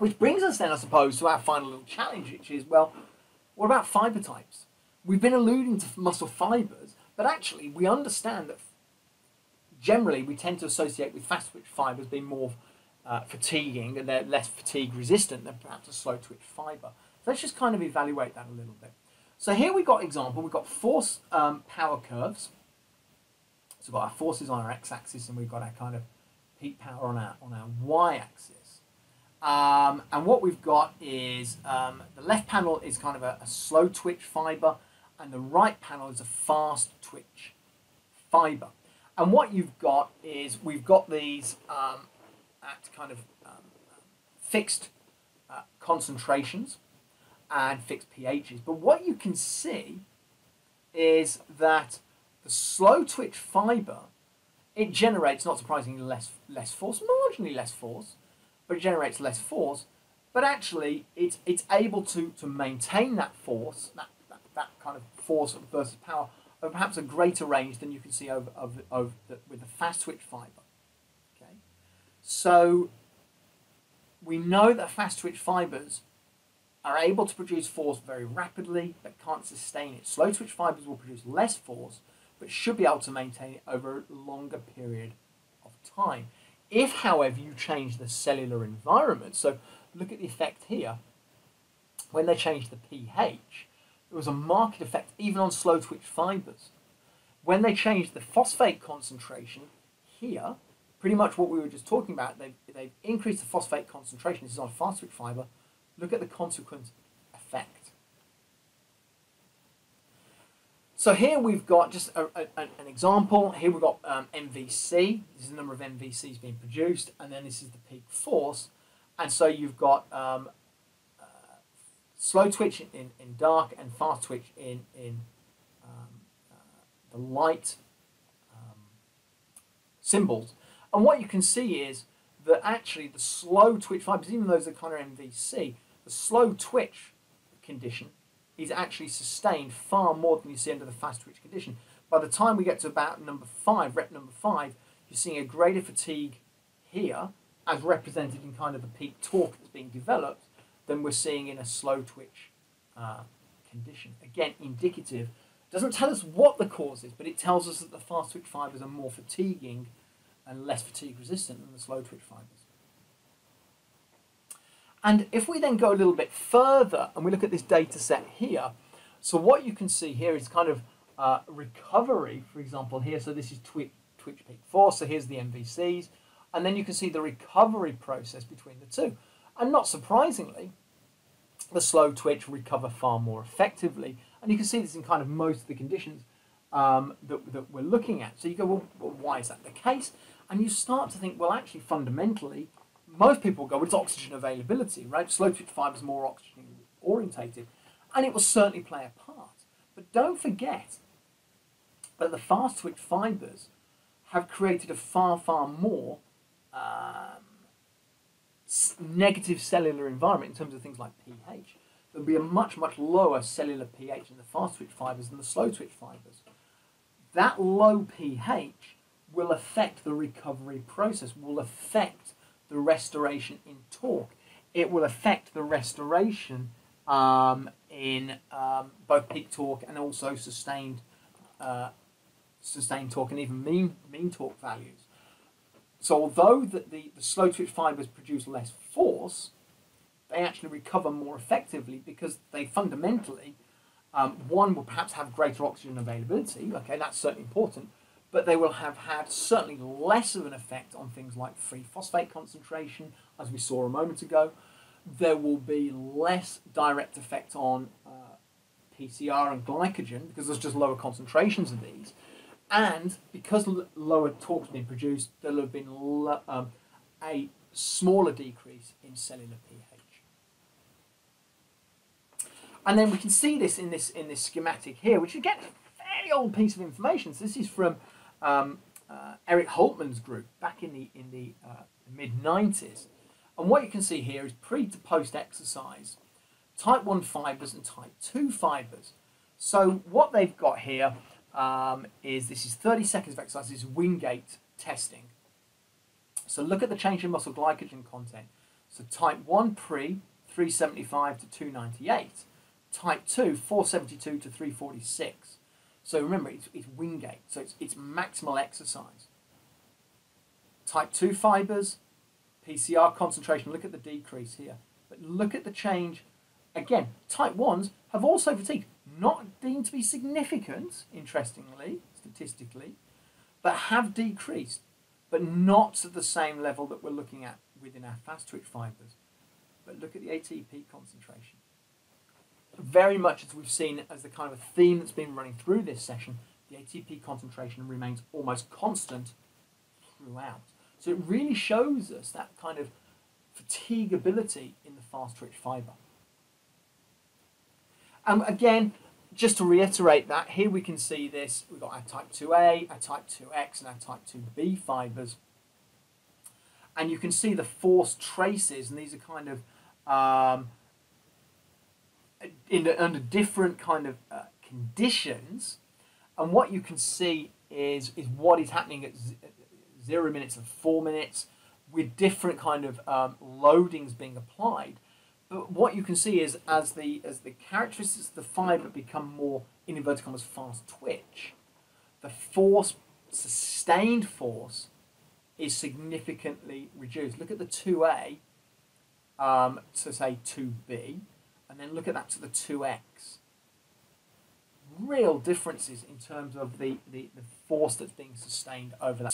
Which brings us then, I suppose, to our final little challenge, which is, well, what about fibre types? We've been alluding to muscle fibres, but actually we understand that generally we tend to associate with fast-twitch fibres being more fatiguing, and they're less fatigue resistant than perhaps a slow-twitch fibre. So let's just kind of evaluate that a little bit. So here we've got example, we've got force power curves. So we've got our forces on our x-axis, and we've got our kind of peak power on our y-axis. And what we've got is the left panel is kind of a slow twitch fibre, and the right panel is a fast twitch fibre. And what you've got is we've got these at kind of fixed concentrations and fixed pHs. But what you can see is that the slow twitch fibre, it generates, not surprisingly, less force, marginally less force, but it generates less force. But actually, it's able to maintain that force, that kind of force versus power, over perhaps a greater range than you can see with the fast twitch fibre. Okay, so we know that fast twitch fibres are able to produce force very rapidly, but can't sustain it. Slow twitch fibres will produce less force, but should be able to maintain it over a longer period of time. If, however, you change the cellular environment, so look at the effect here, when they changed the pH, there was a marked effect even on slow twitch fibres. When they changed the phosphate concentration here, pretty much what we were just talking about, they've increased the phosphate concentration. This is on a fast twitch fibre. Look at the consequent effect. So here we've got just an example. Here we've got MVC. This is the number of MVCs being produced, and then this is the peak force. And so you've got slow twitch in dark and fast twitch in the light symbols. And what you can see is that actually the slow twitch fibers, even though those are kind of MVC, the slow twitch condition is actually sustained far more than you see under the fast twitch condition. By the time we get to about number 5, rep number 5, you're seeing a greater fatigue here, as represented in kind of the peak torque that's being developed, than we're seeing in a slow twitch condition. Again, indicative. Doesn't tell us what the cause is, but it tells us that the fast twitch fibers are more fatiguing and less fatigue resistant than the slow twitch fibers. And if we then go a little bit further and we look at this data set here, so what you can see here is kind of recovery, for example, here. So this is twitch peak force, so here's the MVCs, and then you can see the recovery process between the two. And not surprisingly, the slow twitch recover far more effectively. And you can see this in kind of most of the conditions that we're looking at. So you go, well, why is that the case? And you start to think, well, actually, fundamentally, most people go, well, it's oxygen availability, right? Slow twitch fibre is more oxygen orientated, and it will certainly play a part. But don't forget that the fast twitch fibres have created a far, far more negative cellular environment in terms of things like pH. There'll be a much, much lower cellular pH in the fast twitch fibres than the slow twitch fibres. That low pH will affect the recovery process, will affect the restoration in torque. It will affect the restoration in both peak torque and also sustained torque and even mean torque values. So although the slow twitch fibres produce less force, they actually recover more effectively because they fundamentally, one will perhaps have greater oxygen availability, okay, that's certainly important, but they will have had certainly less of an effect on things like free phosphate concentration, as we saw a moment ago. There will be less direct effect on PCR and glycogen because there's just lower concentrations of these. And because lower torque has been produced, there will have been a smaller decrease in cellular pH. And then we can see this in this schematic here, which again is a fairly old piece of information. So this is from Eric Holtman's group back in the mid-90s. And what you can see here is pre to post exercise, type 1 fibres and type 2 fibres. So what they've got here is this is 30 seconds of exercise, this is Wingate testing. So look at the change in muscle glycogen content. So type 1 pre, 375 to 298. Type 2, 472 to 346. So remember, it's Wingate, so it's maximal exercise. Type 2 fibres, PCR concentration, look at the decrease here. But look at the change. Again, type 1s have also fatigued, not deemed to be significant, interestingly, statistically, but have decreased, but not to the same level that we're looking at within our fast twitch fibres. But look at the ATP concentration. Very much as we've seen as the kind of a theme that's been running through this session, the ATP concentration remains almost constant throughout. So it really shows us that kind of fatigability in the fast twitch fibre. Again, just to reiterate that, here we can see this, we've got our type 2A, our type 2X and our type 2B fibres. And you can see the force traces, and these are kind of under different kind of conditions. And what you can see is what is happening at 0 minutes and 4 minutes with different kind of loadings being applied. But what you can see is as the characteristics of the fibre become more, in inverted commas, fast twitch, the force, sustained force, is significantly reduced. Look at the 2A to say 2B, and then look at that to the 2X. Real differences in terms of the force that's being sustained over that.